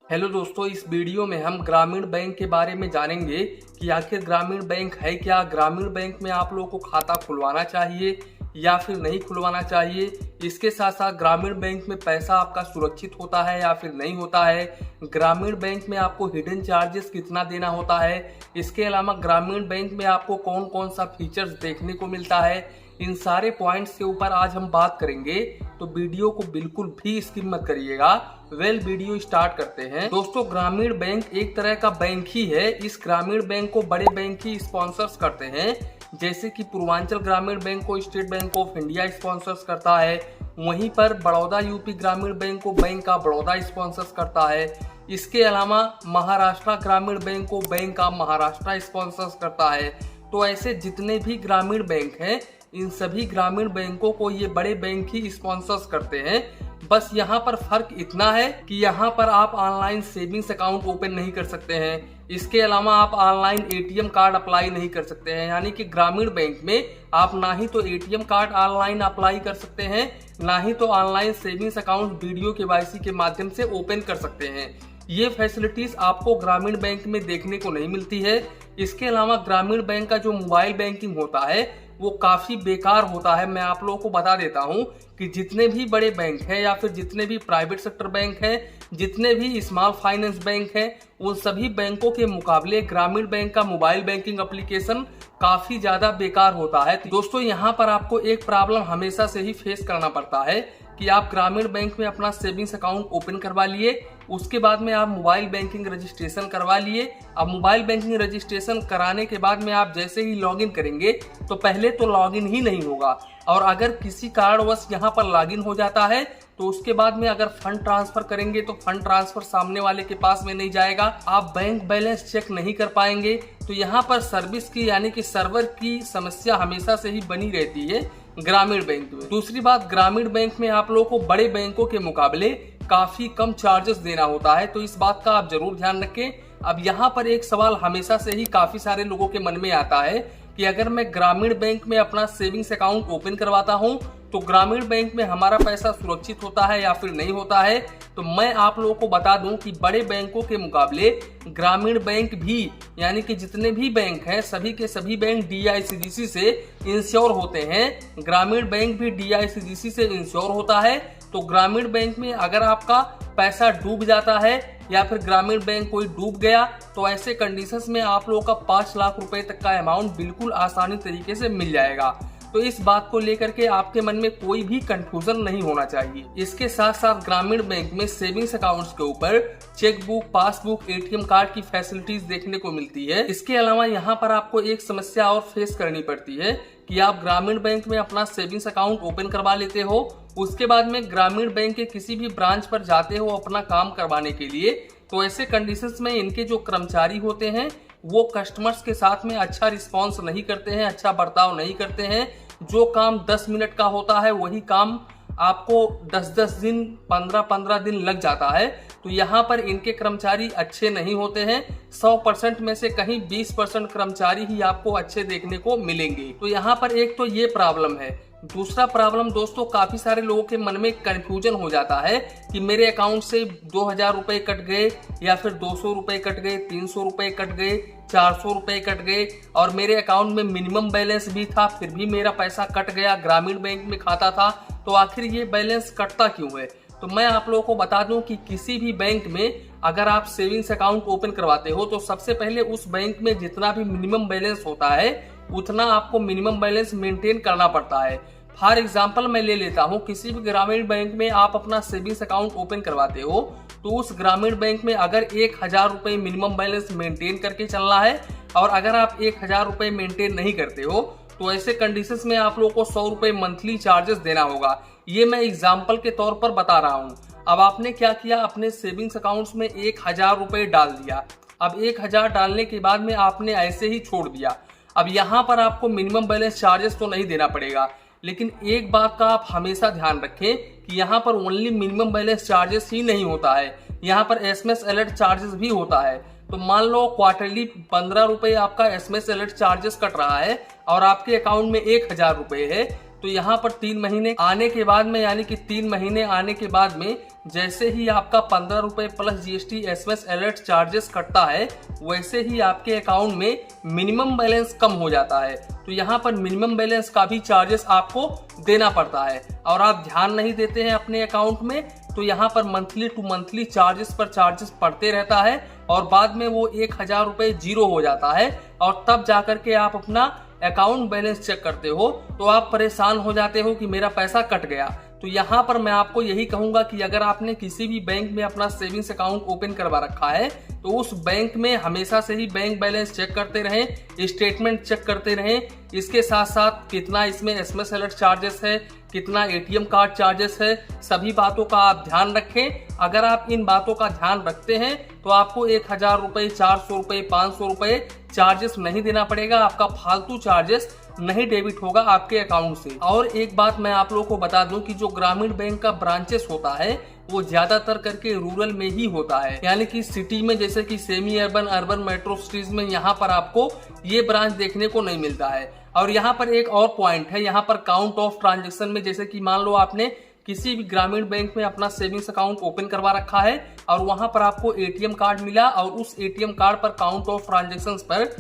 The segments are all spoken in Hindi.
हेलो दोस्तों, इस वीडियो में हम ग्रामीण बैंक के बारे में जानेंगे कि आखिर ग्रामीण बैंक है क्या। ग्रामीण बैंक में आप लोगों को खाता खुलवाना चाहिए या फिर नहीं खुलवाना चाहिए। इसके साथ साथ ग्रामीण बैंक में पैसा आपका सुरक्षित होता है या फिर नहीं होता है। ग्रामीण बैंक में आपको हिडन चार्जेस कितना देना होता है। इसके अलावा ग्रामीण बैंक में आपको कौन कौन सा फीचर्स देखने को मिलता है, इन सारे पॉइंट्स के ऊपर आज हम बात करेंगे। तो वीडियो को बिल्कुल भी स्किप मत करिएगा। वीडियो स्टार्ट करते हैं। दोस्तों, ग्रामीण बैंक एक तरह का बैंक ही है। इस ग्रामीण बैंक को बड़े बैंक ही स्पॉन्सर्स करते हैं, जैसे कि पूर्वांचल ग्रामीण बैंक को state bank of India sponsors करता है। वहीं पर बड़ौदा यूपी ग्रामीण बैंक को बैंक ऑफ बड़ौदा स्पॉन्सर्स करता है। इसके अलावा महाराष्ट्र ग्रामीण बैंक को बैंक ऑफ महाराष्ट्र स्पॉन्सर्स करता है। तो ऐसे जितने भी ग्रामीण बैंक हैं, इन सभी ग्रामीण बैंकों को ये बड़े बैंक ही स्पॉन्सर्स करते हैं। बस यहाँ पर फर्क इतना है कि यहाँ पर आप ऑनलाइन सेविंग्स अकाउंट ओपन नहीं कर सकते हैं। इसके अलावा आप ऑनलाइन एटीएम कार्ड अप्लाई नहीं कर सकते हैं। यानी कि ग्रामीण बैंक में आप ना ही तो एटीएम कार्ड ऑनलाइन अप्लाई कर सकते हैं, ना ही तो online savings account video KYC के माध्यम से ओपन कर सकते हैं। ये फैसिलिटीज आपको ग्रामीण बैंक में देखने को नहीं मिलती है। इसके अलावा ग्रामीण बैंक का जो मोबाइल बैंकिंग होता है वो काफी बेकार होता है। मैं आप लोगों को बता देता हूं कि जितने भी बड़े बैंक हैं या फिर जितने भी प्राइवेट सेक्टर बैंक हैं, जितने भी स्मॉल फाइनेंस बैंक हैं, उन सभी बैंकों के मुकाबले ग्रामीण बैंक का मोबाइल बैंकिंग एप्लीकेशन काफी ज्यादा बेकार होता है। दोस्तों, यहाँ पर आपको एक प्रॉब्लम हमेशा से ही फेस करना पड़ता है कि आप ग्रामीण बैंक में अपना सेविंग्स अकाउंट ओपन करवा लिए, उसके बाद में आप मोबाइल बैंकिंग रजिस्ट्रेशन करवा लिए। अब मोबाइल बैंकिंग रजिस्ट्रेशन कराने के बाद में आप जैसे ही लॉगिन करेंगे तो पहले तो लॉगिन ही नहीं होगा, और अगर किसी कारणवश यहाँ पर लॉगिन हो जाता है तो उसके बाद में अगर फंड ट्रांसफर करेंगे तो फंड ट्रांसफर सामने वाले के पास में नहीं जाएगा, आप बैंक बैलेंस चेक नहीं कर पाएंगे। तो यहाँ पर सर्विस की यानी कि सर्वर की समस्या हमेशा से ही बनी रहती है ग्रामीण बैंक में। दूसरी बात, ग्रामीण बैंक में आप लोगों को बड़े बैंकों के मुकाबले काफी कम चार्जेस देना होता है, तो इस बात का आप जरूर ध्यान रखें। अब यहाँ पर एक सवाल हमेशा से ही काफी सारे लोगों के मन में आता है कि अगर मैं ग्रामीण बैंक में अपना सेविंग्स अकाउंट ओपन करवाता हूँ तो ग्रामीण बैंक में हमारा पैसा सुरक्षित होता है या फिर नहीं होता है। तो मैं आप लोगों को बता दूं कि बड़े बैंकों के मुकाबले ग्रामीण बैंक भी यानी कि जितने भी बैंक हैं सभी के सभी बैंक DICGC से इंश्योर होते हैं। ग्रामीण बैंक भी DICGC से इंश्योर होता है। तो ग्रामीण बैंक में अगर आपका पैसा डूब जाता है या फिर ग्रामीण बैंक कोई डूब गया तो ऐसे कंडीशंस में आप लोगों का 5 लाख रुपए तक का अमाउंट बिल्कुल आसानी तरीके से मिल जाएगा। तो इस बात को लेकर के आपके मन में कोई भी कंफ्यूजन नहीं होना चाहिए। इसके साथ साथ ग्रामीण बैंक में सेविंग्स अकाउंट्स के ऊपर चेकबुक, पासबुक, एटीएम कार्ड की फैसिलिटीज देखने को मिलती है। इसके अलावा यहाँ पर आपको एक समस्या और फेस करनी पड़ती है कि आप ग्रामीण बैंक में अपना सेविंग्स अकाउंट ओपन करवा लेते हो, उसके बाद में ग्रामीण बैंक के किसी भी ब्रांच पर जाते हो अपना काम करवाने के लिए, तो ऐसे कंडीशंस में इनके जो कर्मचारी होते हैं वो कस्टमर्स के साथ में अच्छा रिस्पॉन्स नहीं करते हैं, अच्छा बर्ताव नहीं करते हैं। जो काम 10 मिनट का होता है वही काम आपको 10-10 दिन, 15-15 दिन लग जाता है। तो यहाँ पर इनके कर्मचारी अच्छे नहीं होते हैं। 100% में से कहीं 20% कर्मचारी ही आपको अच्छे देखने को मिलेंगे। तो यहाँ पर एक तो ये प्रॉब्लम है। दूसरा प्रॉब्लम दोस्तों, काफी सारे लोगों के मन में कंफ्यूजन हो जाता है कि मेरे अकाउंट से 2000 रुपए कट गए या फिर 200 रुपए कट गए, 300 रुपए कट गए, 400 रुपए कट गए, और मेरे अकाउंट में मिनिमम बैलेंस भी था फिर भी मेरा पैसा कट गया, ग्रामीण बैंक में खाता था, तो आखिर ये बैलेंस कटता क्यों है। तो मैं आप लोगों को बता दूं कि किसी भी बैंक में अगर आप सेविंग्स अकाउंट ओपन करवाते हो तो सबसे पहले उस बैंक में जितना भी मिनिमम बैलेंस होता है उतना आपको मिनिमम बैलेंस मेंटेन करना पड़ता है। फॉर एग्जांपल मैं ले लेता हूं, किसी भी ग्रामीण बैंक में आप अपना सेविंग्स अकाउंट ओपन करवाते हो तो उस ग्रामीण बैंक में अगर 1000 रुपए मिनिमम बैलेंस मेंटेन करके चलना है, और अगर आप 1000 रुपए मेंटेन नहीं करते हो तो ऐसे कंडीशंस में आप लोगों को 100 रुपए मंथली चार्जेस देना होगा। ये मैं एग्जाम्पल के तौर पर बता रहा हूँ। अब आपने क्या किया, अपने सेविंग्स अकाउंट्स में 1000 रुपए डाल दिया। अब 1000 डालने के बाद में आपने ऐसे ही छोड़ दिया। अब यहाँ पर आपको मिनिमम बैलेंस चार्जेस तो नहीं देना पड़ेगा, लेकिन एक बात का आप हमेशा ध्यान रखें कि यहाँ पर ओनली मिनिमम बैलेंस चार्जेस ही नहीं होता है, यहाँ पर SMS अलर्ट चार्जेस भी होता है। तो मान लो क्वार्टरली 15 रुपए आपका SMS अलर्ट चार्जेस कट रहा है और आपके अकाउंट में 1000 रुपए है, तो यहाँ पर 3 महीने आने के बाद में, यानी कि 3 महीने आने के बाद में जैसे ही आपका 15 रुपए plus GST SMS alert charges कटता है, वैसे ही आपके अकाउंट में मिनिमम बैलेंस कम हो जाता है। तो यहाँ पर मिनिमम बैलेंस का भी चार्जेस आपको देना पड़ता है और आप ध्यान नहीं देते हैं अपने अकाउंट में, तो यहाँ पर मंथली टू मंथली चार्जेस पर चार्जेस पड़ते रहता है और बाद में वो 1000 रुपए जीरो हो जाता है और तब जाकर के आप अपना अकाउंट बैलेंस चेक करते हो तो आप परेशान हो जाते हो कि मेरा पैसा कट गया। तो यहाँ पर मैं आपको यही कहूंगा कि अगर आपने किसी भी बैंक में अपना सेविंग्स अकाउंट ओपन करवा रखा है तो उस बैंक में हमेशा से ही बैंक बैलेंस चेक करते रहें, स्टेटमेंट चेक करते रहें। इसके साथ साथ कितना इसमें एसएमएस अलर्ट चार्जेस है, कितना एटीएम कार्ड चार्जेस है, सभी बातों का आप ध्यान रखें। अगर आप इन बातों का ध्यान रखते हैं तो आपको 1000 रुपए, 400 रुपए, 500 रुपए चार्जेस नहीं देना पड़ेगा, आपका फालतू चार्जेस नहीं डेबिट होगा आपके अकाउंट से। और एक बात मैं आप लोगों को बता दूं कि जो ग्रामीण बैंक का ब्रांचेस होता है वो ज्यादातर करके रूरल में ही होता है, यानी कि सिटी में जैसे कि semi urban, urban metro cities में यहाँ पर आपको ये ब्रांच देखने को नहीं मिलता है। और यहाँ पर एक और पॉइंट है, यहाँ पर काउंट ऑफ ट्रांजेक्शन में, जैसे कि मान लो आपने किसी भी ग्रामीण बैंक में अपना सेविंग्स अकाउंट ओपन करवा रखा है और वहां पर आपको एटीएम कार्ड मिला और उस एटीएम कार्ड पर काउंट ऑफ ट्रांजेक्शंस पर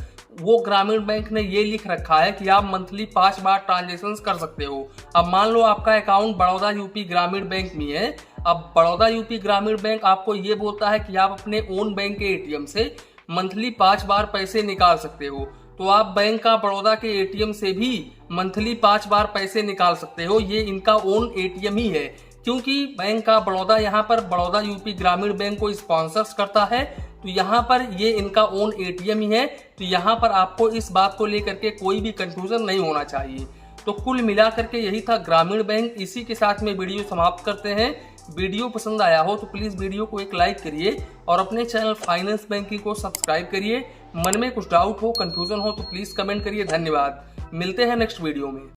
वो ग्रामीण बैंक ने ये लिख रखा है कि आप मंथली 5 बार ट्रांजेक्शन कर सकते हो। अब मान लो आपका अकाउंट बड़ौदा यूपी ग्रामीण बैंक में है, अब बड़ौदा यूपी ग्रामीण बैंक आपको ये बोलता है कि आप अपने ओन बैंक के एटीएम से मंथली 5 बार पैसे निकाल सकते हो, तो आप बैंक का बड़ौदा के एटीएम से भी मंथली 5 बार पैसे निकाल सकते हो। ये इनका ओन एटीएम ही है, क्योंकि बैंक का बड़ौदा यहाँ पर बड़ौदा यूपी ग्रामीण बैंक को स्पॉन्सर्स करता है, तो यहाँ पर ये इनका ओन एटीएम ही है। तो यहाँ पर आपको इस बात को लेकर के कोई भी कंफ्यूजन नहीं होना चाहिए। तो कुल मिलाकर के यही था ग्रामीण बैंक। इसी के साथ में वीडियो समाप्त करते हैं। वीडियो पसंद आया हो तो प्लीज वीडियो को एक लाइक करिए और अपने चैनल फाइनेंस बैंकिंग को सब्सक्राइब करिए। मन में कुछ डाउट हो, कंफ्यूजन हो तो प्लीज कमेंट करिए। धन्यवाद, मिलते हैं नेक्स्ट वीडियो में।